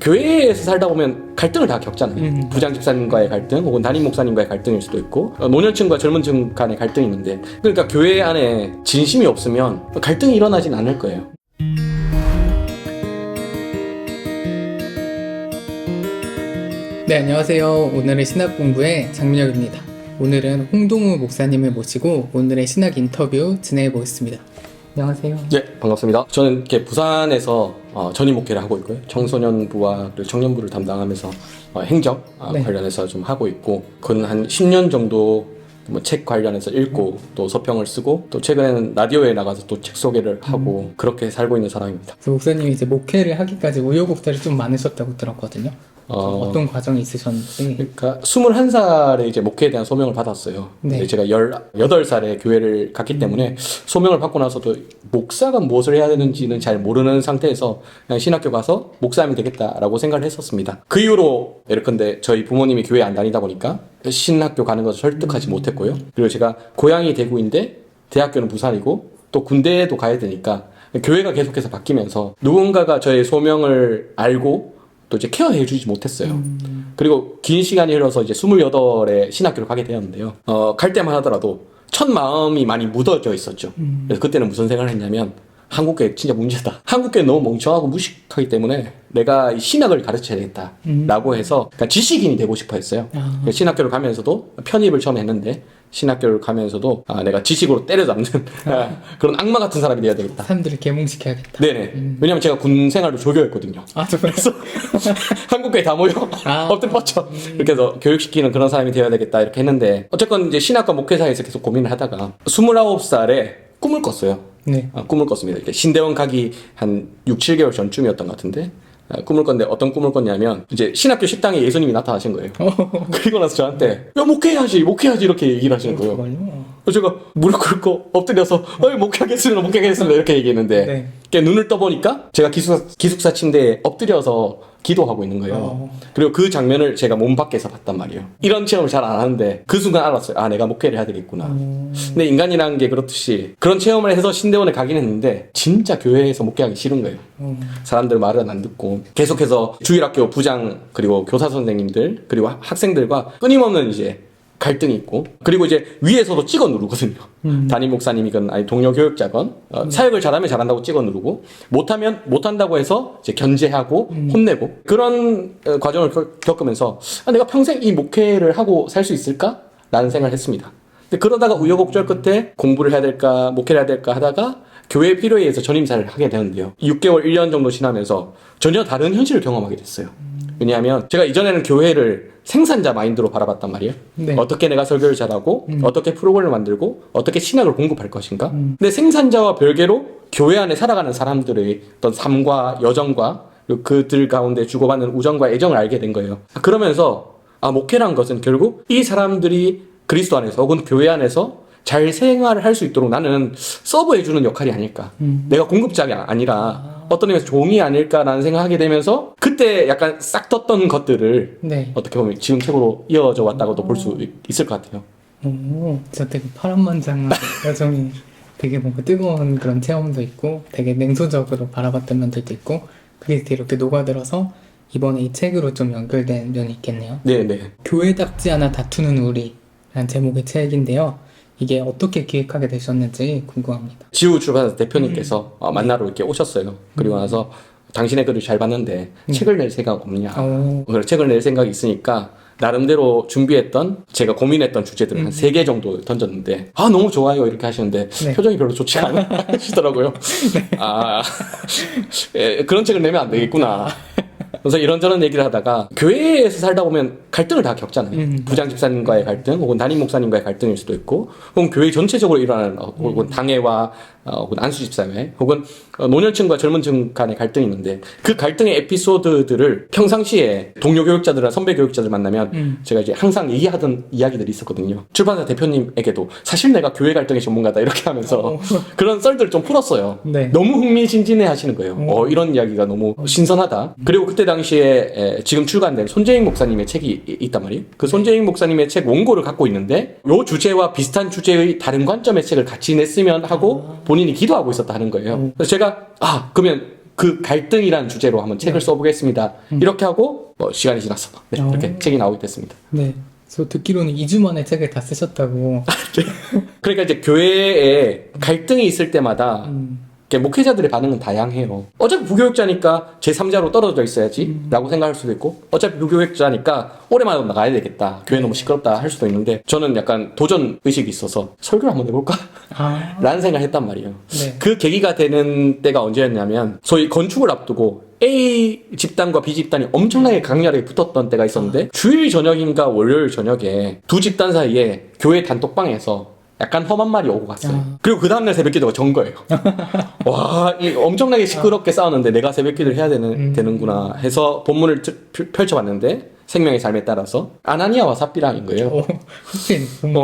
교회에서 살다 보면 갈등을 다 겪잖아요. 부장 집사님과의 갈등, 혹은 담임 목사님과의 갈등일 수도 있고, 노년층과 젊은층 간의 갈등이 있는데, 그러니까 교회 안에 진심이 없으면 갈등이 일어나진 않을 거예요. 네, 안녕하세요. 오늘의 신학 공부의 장민혁입니다. 오늘은 홍동우 목사님을 모시고 오늘의 신학 인터뷰 진행해 보겠습니다. 안녕하세요. 네, 반갑습니다. 저는 이렇게 부산에서 전임 목회를 하고 있고요. 청소년부와 그리고 청년부를 담당하면서 행정 네. 관련해서 좀 하고 있고, 그건 한 10년 정도 뭐 책 관련해서 읽고 또 서평을 쓰고, 또 최근에는 라디오에 나가서 또 책 소개를 하고 그렇게 살고 있는 사람입니다. 그래서 목사님이 이제 목회를 하기까지 우여곡절이 좀 많으셨다고 들었거든요. 어떤 과정이 있으셨는지. 그러니까 21살에 이제 목회에 대한 소명을 받았어요. 네. 근데 제가 18살에 교회를 갔기 때문에 소명을 받고 나서도 목사가 무엇을 해야 되는지는 잘 모르는 상태에서 그냥 신학교 가서 목사하면 되겠다라고 생각을 했었습니다. 그 이후로 예컨대 저희 부모님이 교회 안 다니다 보니까 신학교 가는 것을 설득하지 못했고요. 그리고 제가 고향이 대구인데 대학교는 부산이고 또 군대에도 가야 되니까 교회가 계속해서 바뀌면서 누군가가 저의 소명을 알고 또 이제 케어해주지 못했어요. 그리고 긴 시간이 흘러서 이제 28에 신학교를 가게 되었는데요. 갈 때만 하더라도 첫 마음이 많이 묻어져 있었죠. 그래서 그때는 무슨 생각을 했냐면, 한국교회 진짜 문제다. 한국교회 너무 멍청하고 무식하기 때문에 내가 이 신학을 가르쳐야 되겠다. 라고 해서 그러니까 지식인이 되고 싶어 했어요. 신학교를 가면서도 편입을 처음 했는데, 신학교를 가면서도 내가 지식으로 때려잡는 그런 악마 같은 사람이 돼야 되겠다. 사람들을 계몽시켜야겠다. 네네. 왜냐면 제가 군 생활도 조교였거든요. 그래서 한국교회 다 모여 엎드려 뻗쳐 이렇게 해서 교육시키는 그런 사람이 되어야 되겠다 이렇게 했는데, 어쨌건 이제 신학과 목회사에서 계속 고민을 하다가 29살에 꿈을 꿨어요. 네. 꿈을 꿨습니다. 이렇게 신대원 가기 한 6, 7개월 전쯤이었던 것 같은데, 꿈을 꿨는데 어떤 꿈을 꿨냐면, 이제 신학교 식당에 예수님이 나타나신 거예요. 그리고 나서 저한테 야 목회해야지 이렇게 얘기를 하시는 거예요. 그래서 제가 무릎 꿇고 엎드려서 목회하겠습니다 이렇게 얘기했는데, 네. 이렇게 눈을 떠보니까 제가 기숙사 침대에 엎드려서 기도하고 있는 거예요. 그리고 그 장면을 제가 몸 밖에서 봤단 말이에요. 이런 체험을 잘 안 하는데 그 순간 알았어요. 내가 목회를 해야 되겠구나. 근데 인간이라는 게 그렇듯이 그런 체험을 해서 신대원에 가긴 했는데 진짜 교회에서 목회하기 싫은 거예요. 사람들 말은 안 듣고 계속해서 주일학교 부장 그리고 교사 선생님들 그리고 학생들과 끊임없는 이제 갈등이 있고, 그리고 이제 위에서도 찍어 누르거든요. 담임 목사님이건 아니 동료 교육자건 사역을 잘하면 잘한다고 찍어 누르고, 못하면 못한다고 해서 이제 견제하고 혼내고, 그런 과정을 겪으면서 내가 평생 이 목회를 하고 살 수 있을까? 라는 생각을 했습니다. 근데 그러다가 우여곡절 끝에 공부를 해야 될까 목회를 해야 될까 하다가 교회 필요에 의해서 전임사를 하게 되는데요. 6개월 1년 정도 지나면서 전혀 다른 현실을 경험하게 됐어요. 왜냐하면 제가 이전에는 교회를 생산자 마인드로 바라봤단 말이에요. 네. 어떻게 내가 설교를 잘하고 어떻게 프로그램을 만들고 어떻게 신학을 공급할 것인가. 근데 생산자와 별개로 교회 안에 살아가는 사람들의 어떤 삶과 여정과 그들 가운데 주고받는 우정과 애정을 알게 된 거예요. 그러면서 목회란 것은 결국 이 사람들이 그리스도 안에서 혹은 교회 안에서 잘 생활을 할 수 있도록 나는 서브해주는 역할이 아닐까. 내가 공급자가 아니라 어떤 의미에서 종이 아닐까라는 생각하게 되면서, 그때 약간 싹 떴던 것들을 네. 어떻게 보면 지금 책으로 이어져 왔다고도 볼 수 있을 것 같아요. 진짜 되게 파란만장한 여정이, 되게 뭔가 뜨거운 그런 체험도 있고 되게 냉소적으로 바라봤던 면들도 있고, 그게 이렇게 녹아들어서 이번에 이 책으로 좀 연결된 면이 있겠네요. 네네. 교회답지 않아 다투는 우리라는 제목의 책인데요. 이게 어떻게 기획하게 되셨는지 궁금합니다. 지우 출판사 대표님께서 만나러 이렇게 오셨어요. 그리고 나서 당신의 글을 잘 봤는데 책을 낼 생각 없냐. 그래서 책을 낼 생각이 있으니까 나름대로 준비했던 제가 고민했던 주제들을 한 3개 정도 던졌는데, 너무 좋아요 이렇게 하시는데 네. 표정이 별로 좋지 않아 하시더라고요. 그런 책을 내면 안 되겠구나. 그래서 이런저런 얘기를 하다가, 교회에서 살다 보면 갈등을 다 겪잖아요. 부장 집사님과의 갈등, 혹은 담임 목사님과의 갈등일 수도 있고, 혹은 교회 전체적으로 일어나는 혹은 당회와 혹은 안수 집사회, 혹은 노년층과 젊은층 간의 갈등이 있는데, 그 갈등의 에피소드들을 평상시에 동료 교육자들이나 선배 교육자들 만나면 제가 이제 항상 얘기하던 이야기들이 있었거든요. 출판사 대표님에게도 사실 내가 교회 갈등의 전문가다 이렇게 하면서 그런 썰들을 좀 풀었어요. 네. 너무 흥미진진해 하시는 거예요. 이런 이야기가 너무 신선하다. 그리고 그때 당시에 지금 출간된 손재익 목사님의 책이 있단 말이에요. 그 손재익 목사님의 책 원고를 갖고 있는데, 요 주제와 비슷한 주제의 다른 관점의 책을 같이 냈으면 하고 본인이 기도하고 있었다 하는 거예요. 그래서 제가 그러면 그 갈등이라는 주제로 한번 책을 써보겠습니다. 이렇게 하고 시간이 지났어. 네, 이렇게 책이 나오게 됐습니다. 네. 저 듣기로는 2주 만에 책을 다 쓰셨다고. 그러니까 이제 교회에 갈등이 있을 때마다 이렇게 목회자들의 반응은 다양해요. 어차피 부교육자니까 제3자로 떨어져 있어야지 라고 생각할 수도 있고, 어차피 부교육자니까 오래만 나가야 되겠다, 교회 너무 시끄럽다 할 수도 있는데, 저는 약간 도전 의식이 있어서 설교를 한번 해볼까? 라는 생각을 했단 말이에요. 네. 그 계기가 되는 때가 언제였냐면, 소위 건축을 앞두고 A 집단과 B 집단이 엄청나게 강렬하게 붙었던 때가 있었는데, 주일 저녁인가 월요일 저녁에 두 집단 사이에 교회 단톡방에서 약간 험한 말이 오고 갔어요. 그리고 그 다음날 새벽 기도가 전 거예요. 와, 이 엄청나게 시끄럽게 싸웠는데 내가 새벽 기도를 해야 되는구나 해서 본문을 펼쳐봤는데, 생명의 삶에 따라서 아나니아와 삽비라인 거예요. 하필.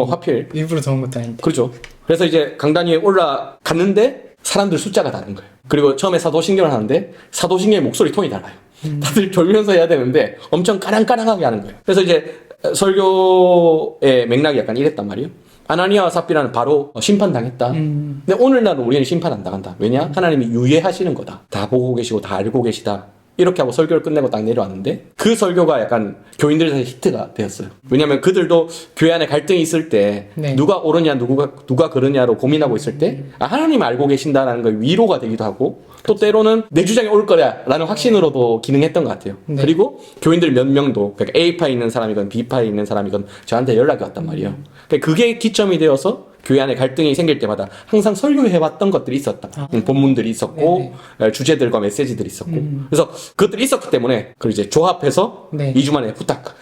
하필. 일부러 적은 것도 아닌데. 그렇죠. 그래서 이제 강단위에 올라갔는데 사람들 숫자가 다른 거예요. 그리고 처음에 사도신경을 하는데 사도신경의 목소리 톤이 달라요. 다들 졸면서 해야 되는데 엄청 까랑까랑하게 하는 거예요. 그래서 이제 설교의 맥락이 약간 이랬단 말이에요. 아나니아와 삽비라는 바로 심판당했다. 근데 오늘날은 우리는 심판 안 당한다. 왜냐? 하나님이 유예하시는 거다. 다 보고 계시고 다 알고 계시다. 이렇게 하고 설교를 끝내고 딱 내려왔는데, 그 설교가 약간 교인들 사이에 히트가 되었어요. 왜냐면 그들도 교회 안에 갈등이 있을 때 네. 누가 옳으냐 누가 그르냐로 고민하고 있을 때 하나님 알고 계신다는 걸 위로가 되기도 하고, 또 때로는 내 주장이 올 거야라는 확신으로도 기능했던 것 같아요. 네. 그리고 교인들 몇 명도, 그러니까 A파에 있는 사람이건 B파에 있는 사람이건 저한테 연락이 왔단 말이에요. 그러니까 그게 기점이 되어서 교회 안에 갈등이 생길 때마다 항상 설교해왔던 것들이 있었다. 본문들이 있었고, 주제들과 메시지들이 있었고. 그래서 그것들이 있었기 때문에 그걸 이제 조합해서 네. 2주 만에 후딱.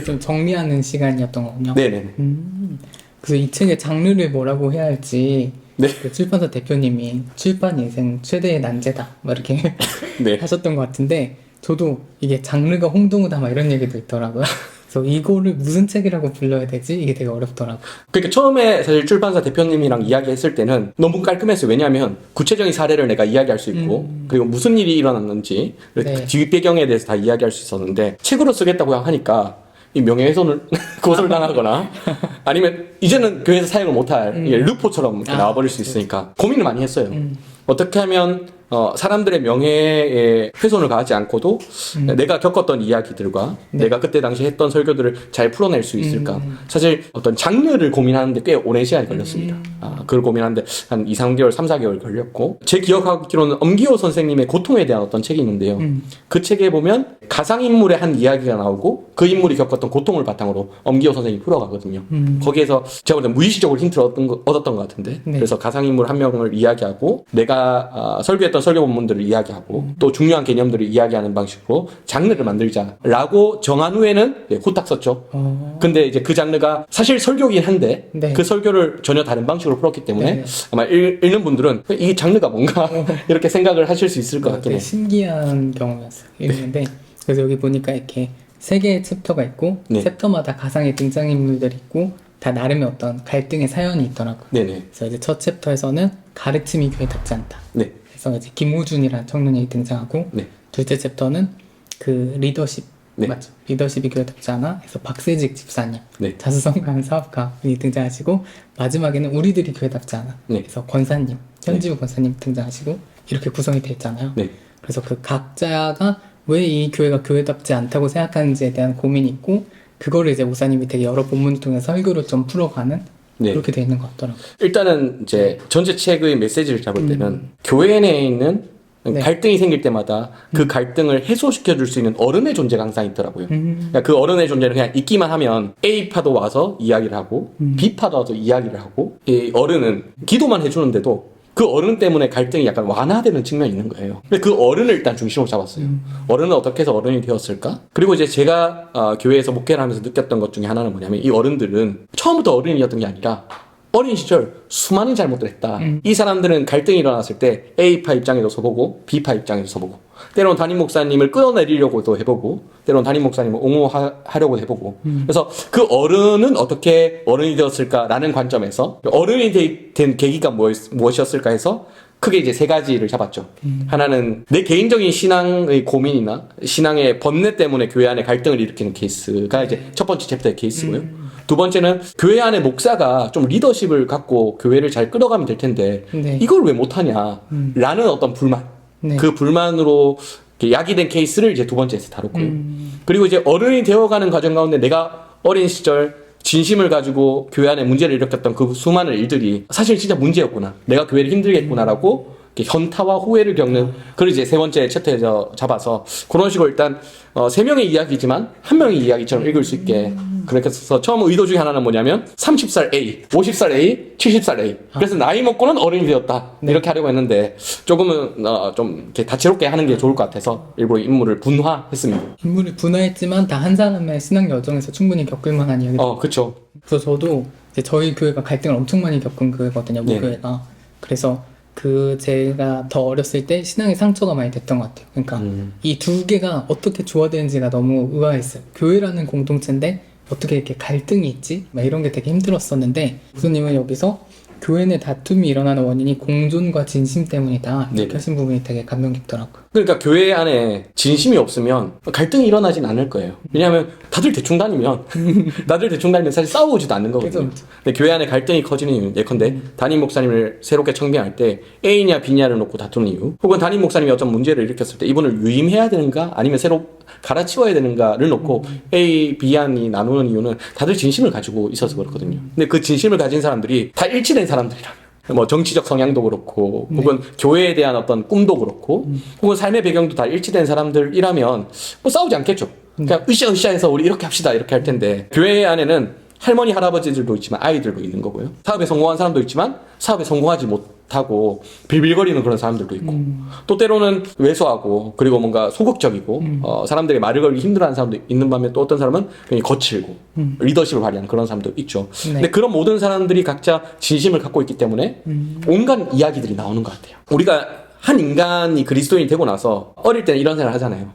좀 정리하는 시간이었던 거군요. 네네. 그래서 이 책의 장르를 뭐라고 해야 할지, 네. 그 출판사 대표님이 출판 인생 최대의 난제다 막 이렇게 네. 하셨던 것 같은데, 저도 이게 장르가 홍동우다 막 이런 얘기도 있더라고요. 그래서 이거를 무슨 책이라고 불러야 되지? 이게 되게 어렵더라고요. 그러니까 처음에 사실 출판사 대표님이랑 이야기했을 때는 너무 깔끔했어요. 왜냐하면 구체적인 사례를 내가 이야기할 수 있고, 그리고 무슨 일이 일어났는지, 네. 뒷배경에 대해서 다 이야기할 수 있었는데, 책으로 쓰겠다고 하니까 이 명예훼손을 고소당하거나 아니면 이제는 교회에서 사용을 못할 이게 르포처럼 이렇게 나와버릴 수 있으니까 고민을 많이 했어요. 어떻게 하면 사람들의 명예에 훼손을 가하지 않고도 내가 겪었던 이야기들과 내가 그때 당시 했던 설교들을 잘 풀어낼 수 있을까. 사실 어떤 장르를 고민하는데 꽤 오랜 시간이 걸렸습니다. 그걸 고민하는데 한 2, 3개월, 3, 4개월 걸렸고, 제 기억하기로는 엄기호 선생님의 고통에 대한 어떤 책이 있는데요. 그 책에 보면 가상인물의 한 이야기가 나오고 그 인물이 겪었던 고통을 바탕으로 엄기호 선생님이 풀어가거든요. 거기에서 제가 볼 때 무의식적으로 힌트를 얻었던 것 같은데, 네. 그래서 가상인물 한 명을 이야기하고 내가 설교했던 설교 본문들을 이야기하고 또 중요한 개념들을 이야기하는 방식으로 장르를 만들자라고 정한 후에는 후딱 썼죠. 근데 이제 그 장르가 사실 설교긴 한데 네. 그 설교를 전혀 다른 방식으로 풀었기 때문에 네. 아마 읽는 분들은 이 장르가 뭔가 이렇게 생각을 하실 수 있을 것 같긴 되게 해요. 신기한 경우였어요. 읽는데 그래서 여기 보니까 이렇게 3개의 챕터가 있고, 네. 챕터마다 가상의 등장인물들이 있고 다 나름의 어떤 갈등의 사연이 있더라고요. 네네. 그래서 이제 첫 챕터에서는 가르침이 교회답지 않다. 네. 그래서 이제 김우준이라는 청년이 등장하고, 네. 둘째 챕터는 그 리더십, 네. 맞죠? 리더십이 교회답지 않아. 그래서 박세직 집사님, 네. 자수성가한 사업가이 등장하시고, 마지막에는 우리들이 교회답지 않아. 네. 그래서 권사님, 현지우 권사님 등장하시고, 이렇게 구성이 되어 있잖아요. 네. 그래서 그 각자가 왜 이 교회가 교회답지 않다고 생각하는지에 대한 고민이 있고, 그거를 이제 목사님이 되게 여러 본문을 통해서 설교로 좀 풀어가는, 네. 그렇게 되어 있는 것 같더라고요. 일단은 이제 전체 책의 메시지를 잡을 때는 교회 내에 있는 네. 갈등이 생길 때마다 그 갈등을 해소시켜 줄 수 있는 어른의 존재가 항상 있더라고요. 그러니까 그 어른의 존재는 그냥 있기만 하면 A파도 와서 이야기를 하고 B파도 와서 이야기를 하고, 이 어른은 기도만 해주는데도 그 어른 때문에 갈등이 약간 완화되는 측면이 있는 거예요. 근데 그 어른을 일단 중심으로 잡았어요. 어른은 어떻게 해서 어른이 되었을까? 그리고 이제 제가 교회에서 목회를 하면서 느꼈던 것 중에 하나는 뭐냐면, 이 어른들은 처음부터 어른이었던 게 아니라 어린 시절 수많은 잘못을 했다. 이 사람들은 갈등이 일어났을 때 A파 입장에도 서보고 B파 입장에도 서보고, 때로는 담임 목사님을 끌어내리려고도 해보고, 때로는 담임 목사님을 옹호하려고 해보고, 그래서 그 어른은 어떻게 어른이 되었을까라는 관점에서 어른이 된 계기가 무엇이었을까 해서 크게 이제 3가지를 잡았죠. 하나는 내 개인적인 신앙의 고민이나 신앙의 번뇌 때문에 교회 안에 갈등을 일으키는 케이스가 이제 첫 번째 챕터의 케이스고요. 두 번째는 교회 안에 목사가 좀 리더십을 갖고 교회를 잘 끌어가면 될 텐데 네. 이걸 왜 못하냐 라는 어떤 불만. 네. 그 불만으로 야기된 케이스를 이제 두 번째에서 다뤘고요. 그리고 이제 어른이 되어가는 과정 가운데 내가 어린 시절 진심을 가지고 교회 안에 문제를 일으켰던 그 수많은 일들이 사실 진짜 문제였구나. 내가 교회를 힘들겠구나라고 이렇게 현타와 후회를 겪는 그걸 이제 세 번째 챕터에서 잡아서 그런 식으로 일단 세 명의 이야기지만 한 명의 이야기처럼 읽을 수 있게 그렇게 해서 처음 의도 중에 하나는 뭐냐면 30살 A, 50살 A, 70살 A. 그래서 나이 먹고는 어른이 되었다. 네. 이렇게 하려고 했는데 조금은 좀 이렇게 다채롭게 하는 게 좋을 것 같아서 일부러 인물을 분화했습니다. 인물이 분화했지만 다 한 사람의 신앙 여정에서 충분히 겪을 만한 이야기. 그쵸. 그래서 저도 이제 저희 교회가 갈등을 엄청 많이 겪은 교회거든요, 네. 모교회가. 그래서 제가 더 어렸을 때 신앙의 상처가 많이 됐던 것 같아요. 그러니까 이 두 개가 어떻게 조화되는지가 너무 의아했어요. 교회라는 공동체인데 어떻게 이렇게 갈등이 있지? 막 이런 게 되게 힘들었었는데 교수님은 여기서 교회 내 다툼이 일어나는 원인이 공존과 진심 때문이다 이렇게 네. 하신 부분이 되게 감명 깊더라고요. 그러니까 교회 안에 진심이 없으면 갈등이 일어나진 않을 거예요. 왜냐하면 다들 대충 다니면 사실 싸우지도 않는 거거든요. 그죠. 근데 교회 안에 갈등이 커지는 이유는 예컨대 담임 목사님을 새롭게 청빙할 때 A냐 B냐를 놓고 다투는 이유, 혹은 담임 목사님이 어떤 문제를 일으켰을 때 이분을 유임해야 되는가 아니면 새로 갈아치워야 되는가를 놓고 A, B안이 나누는 이유는 다들 진심을 가지고 있어서 그렇거든요. 근데 그 진심을 가진 사람들이 다 일치된 사람들이라면 뭐 정치적 성향도 그렇고 혹은 교회에 대한 어떤 꿈도 그렇고 혹은 삶의 배경도 다 일치된 사람들이라면 뭐 싸우지 않겠죠. 그냥 으쌰으쌰해서 우리 이렇게 합시다 이렇게 할 텐데 교회 안에는 할머니 할아버지들도 있지만 아이들도 있는 거고요. 사업에 성공한 사람도 있지만 사업에 성공하지 못하고 빌빌거리는 그런 사람들도 있고 또 때로는 왜소하고 그리고 뭔가 소극적이고 사람들에게 말을 걸기 힘들어하는 사람도 있는 반면 또 어떤 사람은 굉장히 거칠고 리더십을 발휘하는 그런 사람도 있죠. 네. 근데 그런 모든 사람들이 각자 진심을 갖고 있기 때문에 온갖 이야기들이 나오는 것 같아요. 우리가 한 인간이 그리스도인이 되고 나서 어릴 때는 이런 생각을 하잖아요.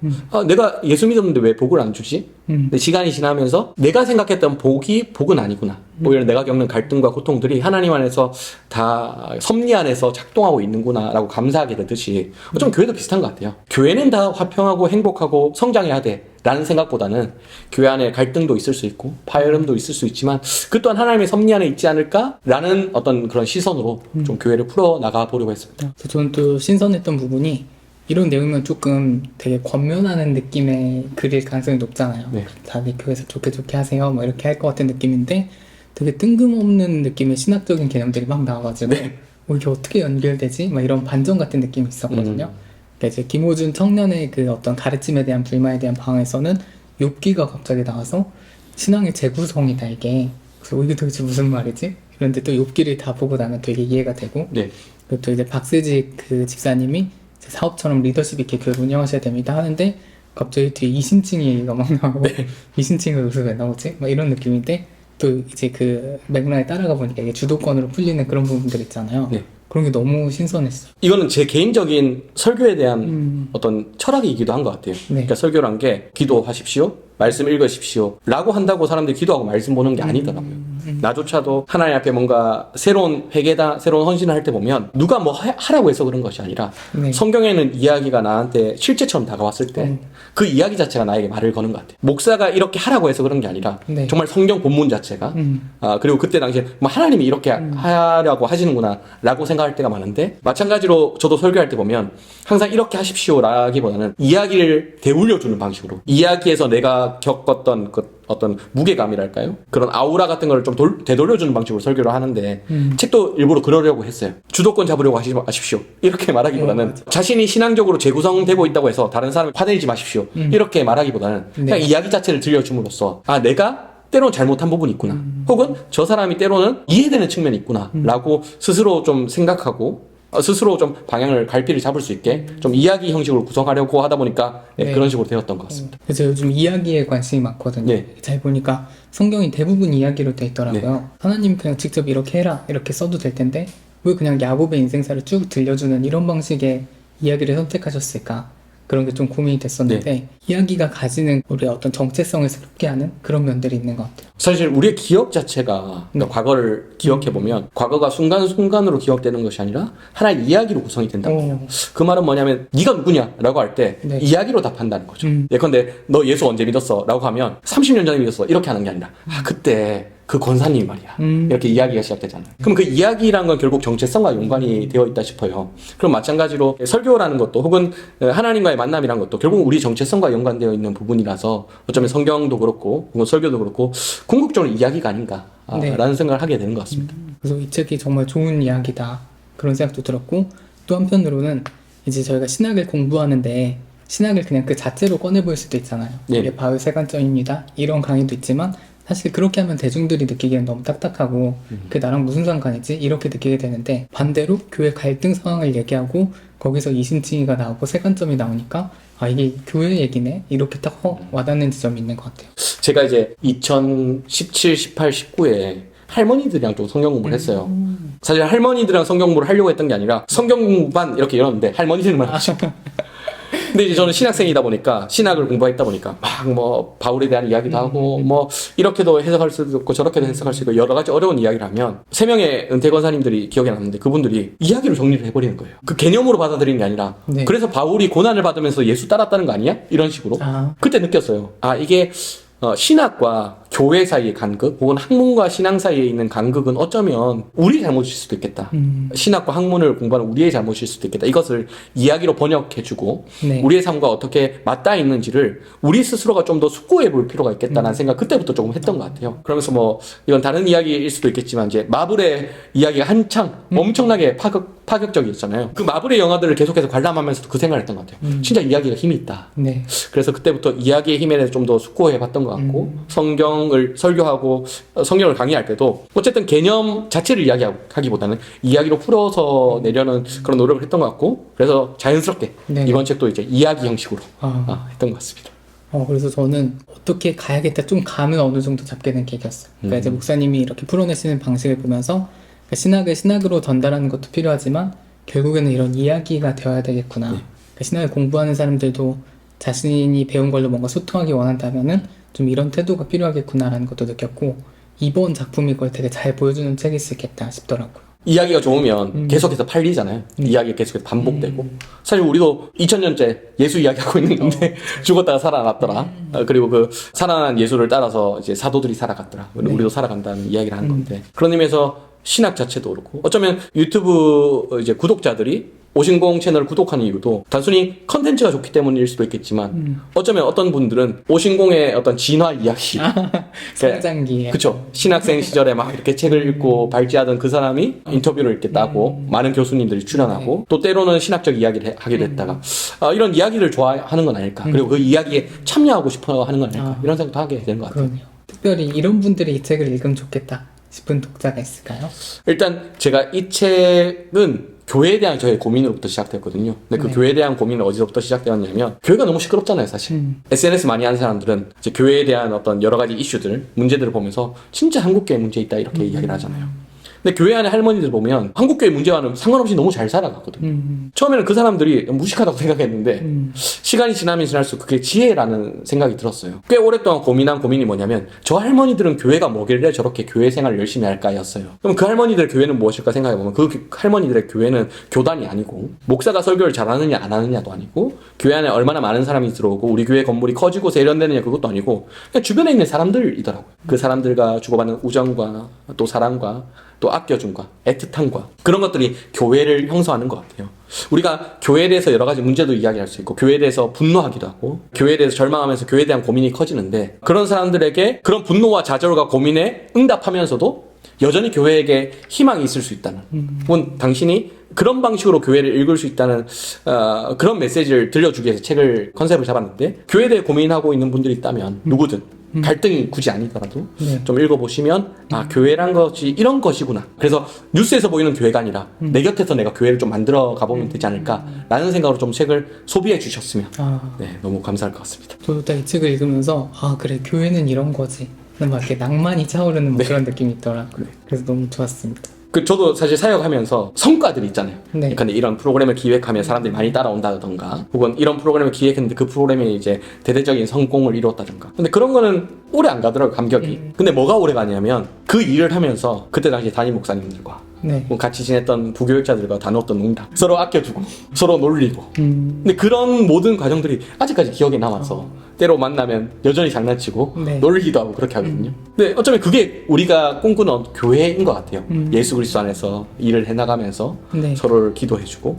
내가 예수 믿었는데 왜 복을 안 주지? 근데 시간이 지나면서 내가 생각했던 복은 아니구나. 오히려 내가 겪는 갈등과 고통들이 하나님 안에서 다 섭리 안에서 작동하고 있는구나 라고 감사하게 되듯이 좀 교회도 비슷한 것 같아요. 교회는 다 화평하고 행복하고 성장해야 돼 라는 생각보다는 교회 안에 갈등도 있을 수 있고 파열음도 있을 수 있지만 그 또한 하나님의 섭리 안에 있지 않을까? 라는 어떤 그런 시선으로 좀 교회를 풀어나가 보려고 했습니다. 저는 또 신선했던 부분이 이런 내용이면 조금 되게 권면하는 느낌의 글일 가능성이 높잖아요. 네. 다들 교회에서 좋게 하세요 뭐 이렇게 할 것 같은 느낌인데 되게 뜬금없는 느낌의 신학적인 개념들이 막 나와가지고 네. 이게 어떻게 연결되지? 막 이런 반전 같은 느낌이 있었거든요. 그러니까 이제 김호준 청년의 그 어떤 가르침에 대한 불만에 대한 방에서는 욥기가 갑자기 나와서 신앙의 재구성이다 이게. 그래서 이게 도대체 무슨 말이지? 그런데 또 욥기를 다 보고 나면 되게 이해가 되고 네. 그리고 또 이제 박세직 그 집사님이 이제 사업처럼 리더십 있게 교회 운영하셔야 됩니다 하는데 갑자기 뒤에 이신칭 얘기가 막 나오고 이신칭이 여기서 왜 나오지? 막 이런 느낌인데 또 이제 그 맥락에 따라가 보니까 이게 주도권으로 풀리는 그런 부분들 있잖아요. 네. 그런 게 너무 신선했어요. 이거는 제 개인적인 설교에 대한 어떤 철학이기도 한 것 같아요. 네. 그러니까 설교란 게 기도하십시오, 말씀 읽으십시오 라고 한다고 사람들이 기도하고 말씀 보는 게 아니더라고요. 나조차도 하나님 앞에 뭔가 새로운 회개다, 새로운 헌신을 할 때 보면 누가 뭐 하라고 해서 그런 것이 아니라 네. 성경에는 이야기가 나한테 실제처럼 다가왔을 때 그 이야기 자체가 나에게 말을 거는 것 같아요. 목사가 이렇게 하라고 해서 그런 게 아니라 네. 정말 성경 본문 자체가 그리고 그때 당시에 뭐 하나님이 이렇게 하라고 하시는구나 라고 생각할 때가 많은데 마찬가지로 저도 설교할 때 보면 항상 이렇게 하십시오 라기보다는 이야기를 되물려주는 방식으로 이야기에서 내가 겪었던 그 어떤 무게감이랄까요? 그런 아우라 같은 걸 좀 되돌려주는 방식으로 설교를 하는데 책도 일부러 그러려고 했어요. 주도권 잡으려고 마십시오. 이렇게 말하기보다는 자신이 신앙적으로 재구성되고 있다고 해서 다른 사람을 화내지 마십시오. 이렇게 말하기보다는 그냥 이야기 자체를 들려줌으로써 내가 때로는 잘못한 부분이 있구나. 혹은 저 사람이 때로는 이해되는 측면이 있구나. 라고 스스로 좀 생각하고 스스로 좀 방향을 갈피를 잡을 수 있게 좀 이야기 형식으로 구성하려고 하다 보니까 그런 식으로 되었던 것 같습니다. 그래서 요즘 이야기에 관심이 많거든요. 네. 잘 보니까 성경이 대부분 이야기로 돼 있더라고요. 하나님 그냥 직접 이렇게 해라 이렇게 써도 될 텐데 왜 그냥 야곱의 인생사를 쭉 들려주는 이런 방식의 이야기를 선택하셨을까? 그런 게 좀 고민이 됐었는데 이야기가 가지는 우리의 어떤 정체성을 새롭게 하는 그런 면들이 있는 것 같아요. 사실 우리의 기억 자체가 그러니까 과거를 기억해보면 과거가 순간순간으로 기억되는 것이 아니라 하나의 이야기로 구성이 된다고 해요. 그 말은 뭐냐면 네가 누구냐 라고 할 때 네. 이야기로 답한다는 거죠. 예컨대 너 예수 언제 믿었어? 라고 하면 30년 전에 믿었어 이렇게 하는 게 아니라 그때 그 권사님이 말이야. 이렇게 이야기가 시작되잖아요. 그럼 그 이야기란 건 결국 정체성과 연관이 되어 있다 싶어요. 그럼 마찬가지로 설교라는 것도 혹은 하나님과의 만남이란 것도 결국 우리 정체성과 연관되어 있는 부분이라서 어쩌면 성경도 그렇고 혹은 설교도 그렇고 궁극적으로 이야기가 아닌가 라는 생각을 하게 되는 것 같습니다. 그래서 이 책이 정말 좋은 이야기다 그런 생각도 들었고, 또 한편으로는 이제 저희가 신학을 공부하는데 신학을 그냥 그 자체로 꺼내볼 수도 있잖아요. 네. 이게 바울 세관점입니다 이런 강의도 있지만, 사실 그렇게 하면 대중들이 느끼기엔 너무 딱딱하고 그게 나랑 무슨 상관이지? 이렇게 느끼게 되는데, 반대로 교회 갈등 상황을 얘기하고 거기서 이심칭의가 나오고 세관점이 나오니까 아, 이게 교회 얘기네? 이렇게 딱 와닿는 지점이 있는 것 같아요. 제가 이제 2017, 18, 19에 할머니들이랑 좀 성경 공부를 했어요. 사실 할머니들이랑 성경 공부를 하려고 했던 게 아니라 성경 공부반 이렇게 열었는데 할머니들만 하시고. 근데 이제 저는 신학생이다 보니까 신학을 공부했다 보니까 막 뭐 바울에 대한 이야기도 하고 뭐 이렇게도 해석할 수도 있고 저렇게도 해석할 수 있고 여러 가지 어려운 이야기를 하면 3명의 은퇴 권사님들이 기억에 남는데 그분들이 이야기로 정리를 해버리는 거예요. 그 개념으로 받아들이는 게 아니라 네. 그래서 바울이 고난을 받으면서 예수 따랐다는 거 아니야? 이런 식으로. 그때 느꼈어요. 아, 이게 신학과 교회 사이의 간극 혹은 학문과 신앙 사이에 있는 간극은 어쩌면 우리 잘못일 수도 있겠다. 신학과 학문을 공부하는 우리의 잘못일 수도 있겠다. 이것을 이야기로 번역해주고 네. 우리의 삶과 어떻게 맞닿아 있는지를 우리 스스로가 좀 더 숙고해 볼 필요가 있겠다는 생각 그때부터 조금 했던 것 같아요. 그러면서 뭐 이건 다른 이야기일 수도 있겠지만 이제 마블의 이야기가 한창 엄청나게 파격적이었잖아요. 그 마블의 영화들을 계속해서 관람하면서도 그 생각을 했던 것 같아요. 진짜 이야기가 힘이 있다. 네. 그래서 그때부터 이야기의 힘에 대해서 좀 더 숙고해 봤던 것 같고 성경을 설교하고 성경을 강의할 때도 어쨌든 개념 자체를 이야기하기보다는 이야기로 풀어서 내려는 그런 노력을 했던 것 같고, 그래서 자연스럽게 네. 이번 책도 이제 이야기 형식으로 했던 것 같습니다. 그래서 저는 어떻게 가야겠다 좀 감은 어느 정도 잡게 된 계기였어요. 그러니까 이제 목사님이 이렇게 풀어내시는 방식을 보면서 그러니까 신학을 신학으로 전달하는 것도 필요하지만 결국에는 이런 이야기가 되어야 되겠구나. 그러니까 신학을 공부하는 사람들도 자신이 배운 걸로 뭔가 소통하기 원한다면은 좀 이런 태도가 필요하겠구나라는 것도 느꼈고, 이번 작품이 그걸 되게 잘 보여주는 책일 수 있겠다 싶더라고요. 이야기가 좋으면 계속해서 팔리잖아요. 이야기가 계속해서 반복되고. 사실 우리도 2000년째 예수 이야기하고 있는 건데 죽었다가 살아났더라. 그리고 그 살아난 예수를 따라서 이제 사도들이 살아갔더라. 우리도 살아간다는 이야기를 하는 건데, 그런 의미에서 신학 자체도 그렇고, 어쩌면 유튜브 이제 구독자들이 오신공 채널을 구독하는 이유도 단순히 컨텐츠가 좋기 때문일 수도 있겠지만 어쩌면 어떤 분들은 오신공의 어떤 진화 이야기 성장기에 그쵸, 신학생 시절에 막 이렇게 책을 읽고 발제하던 그 사람이 인터뷰를 이렇게 따고 많은 교수님들이 출연하고 또 때로는 신학적 이야기를 하기도 했다가 이런 이야기를 좋아하는 건 아닐까, 그리고 그 이야기에 참여하고 싶어 하는 건 아닐까, 이런 생각도 하게 되는 것 같아요. 그러네요. 특별히 이런 분들이 이 책을 읽으면 좋겠다 싶은 독자가 있을까요? 일단 제가 이 책은 교회에 대한 저의 고민으로부터 시작됐거든요. 근데 그 교회에 대한 고민은 어디서부터 시작되었냐면, 교회가 너무 시끄럽잖아요, 사실. SNS 많이 하는 사람들은 이제 교회에 대한 어떤 여러 가지 이슈들, 문제들을 보면서 진짜 한국교회 문제 있다 이렇게 이야기를 하잖아요. 근데 교회 안에 할머니들 보면 한국교회 문제와는 상관없이 너무 잘 살아갔거든요. 처음에는 그 사람들이 무식하다고 생각했는데 시간이 지나면 지날수록 그게 지혜라는 생각이 들었어요. 꽤 오랫동안 고민한 고민이 뭐냐면, 저 할머니들은 교회가 뭐길래 저렇게 교회 생활을 열심히 할까였어요. 그럼 그 할머니들의 교회는 무엇일까 생각해보면, 그 할머니들의 교회는 교단이 아니고 목사가 설교를 잘하느냐 안 하느냐도 아니고 교회 안에 얼마나 많은 사람이 들어오고 우리 교회 건물이 커지고 세련되느냐 그것도 아니고 그냥 주변에 있는 사람들이더라고요. 그 사람들과 주고받는 우정과 또 사랑과 또 아껴줌과 애틋함과 그런 것들이 교회를 형성하는 것 같아요. 우리가 교회에 대해서 여러 가지 문제도 이야기할 수 있고 교회에 대해서 분노하기도 하고 교회에 대해서 절망하면서 교회에 대한 고민이 커지는데, 그런 사람들에게 그런 분노와 좌절과 고민에 응답하면서도 여전히 교회에게 희망이 있을 수 있다는, 혹은 당신이 그런 방식으로 교회를 읽을 수 있다는 그런 메시지를 들려주기 위해서 책을 컨셉을 잡았는데, 교회에 대해 고민하고 있는 분들이 있다면 누구든 갈등이 굳이 아니더라도 좀 읽어보시면 교회란 것이 이런 것이구나. 그래서 뉴스에서 보이는 교회가 아니라 내 곁에서 내가 교회를 좀 만들어 가보면 되지 않을까라는 생각으로 좀 책을 소비해 주셨으면 너무 감사할 것 같습니다. 저도 딱 이 책을 읽으면서 그래, 교회는 이런 거지. 막 이렇게 낭만이 차오르는 그런 느낌이 있더라고요. 그래서 너무 좋았습니다. 저도 사실 사역하면서 성과들이 있잖아요. 네. 근데 이런 프로그램을 기획하면 사람들이 많이 따라온다던가, 혹은 이런 프로그램을 기획했는데 그 프로그램이 이제 대대적인 성공을 이루었다던가. 근데 그런 거는 오래 안 가더라고요, 감격이. 근데 뭐가 오래 가냐면 그 일을 하면서 그때 당시 담임 목사님들과 네. 뭐 같이 지냈던 부교육자들과 나눴던 농담, 서로 아껴주고 서로 놀리고. 음. 근데 그런 모든 과정들이 아직까지 기억에 남아서 때로 만나면 여전히 장난치고 네. 놀기도 하고 그렇게 하거든요. 근데 어쩌면 그게 우리가 꿈꾸는 교회인 것 같아요. 예수 그리스도 안에서 일을 해나가면서 네. 서로를 기도해주고.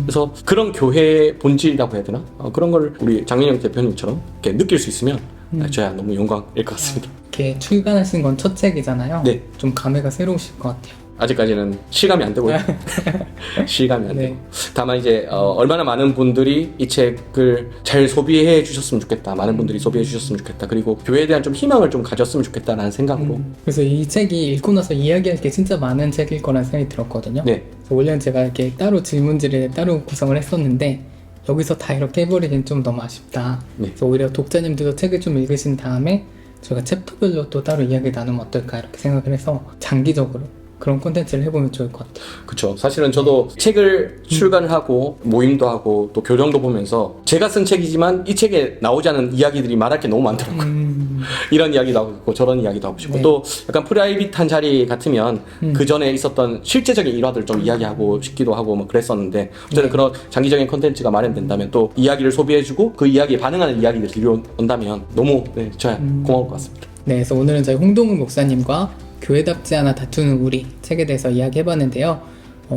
그래서 그런 교회의 본질이라고 해야 되나? 그런 걸 우리 장민영 대표님처럼 이렇게 느낄 수 있으면 저야 너무 영광일 것 같습니다. 이렇게 출간하신 건 첫 책이잖아요. 네. 좀 감회가 새로우실 것 같아요. 아직까지는 실감이 안 되고요. 실감이 안 네. 되고. 다만 이제 얼마나 많은 분들이 이 책을 잘 소비해 주셨으면 좋겠다. 많은 분들이 소비해 주셨으면 좋겠다. 그리고 교회에 대한 좀 희망을 좀 가졌으면 좋겠다라는 생각으로. 그래서 이 책이 읽고 나서 이야기할 게 진짜 많은 책일 거라는 생각이 들었거든요. 네. 그래서 원래는 제가 이렇게 따로 질문지를 따로 구성을 했었는데 여기서 다 이렇게 해버리기는 좀 너무 아쉽다. 네. 그래서 오히려 독자님들도 책을 좀 읽으신 다음에 저희가 챕터별로 또 따로 이야기 나누면 어떨까 이렇게 생각을 해서 장기적으로 그런 콘텐츠를 해보면 좋을 것 같아요. 그렇죠. 사실은 저도 책을 출간을 하고 모임도 하고 또 교정도 보면서 제가 쓴 책이지만 이 책에 나오지 않은 이야기들이 말할 게 너무 많더라고요. 이런 이야기도 하고 싶고 저런 이야기도 하고 싶고 네. 또 약간 프라이빗한 자리 같으면 그 전에 있었던 실제적인 일화들 좀 이야기하고 싶기도 하고 뭐 그랬었는데 어쨌든 그런 장기적인 콘텐츠가 마련된다면 또 이야기를 소비해주고 그 이야기에 반응하는 이야기들이 들어온다면 너무 저야 고마울 것 같습니다. 네, 그래서 오늘은 저희 홍동훈 목사님과 교회답지 않아 다투는 우리 책에 대해서 이야기해봤는데요.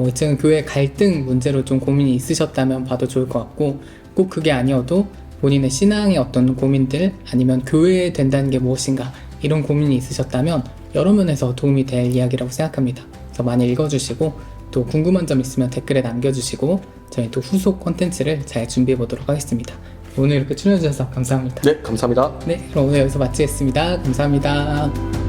이 책은 교회 갈등 문제로 좀 고민이 있으셨다면 봐도 좋을 것 같고 꼭 그게 아니어도 본인의 신앙의 어떤 고민들 아니면 교회에 된다는 게 무엇인가 이런 고민이 있으셨다면 여러 면에서 도움이 될 이야기라고 생각합니다. 그래서 많이 읽어주시고 또 궁금한 점 있으면 댓글에 남겨주시고 저희 또 후속 콘텐츠를 잘 준비해보도록 하겠습니다. 오늘 이렇게 출연해주셔서 감사합니다. 네, 감사합니다. 네, 그럼 오늘 여기서 마치겠습니다. 감사합니다.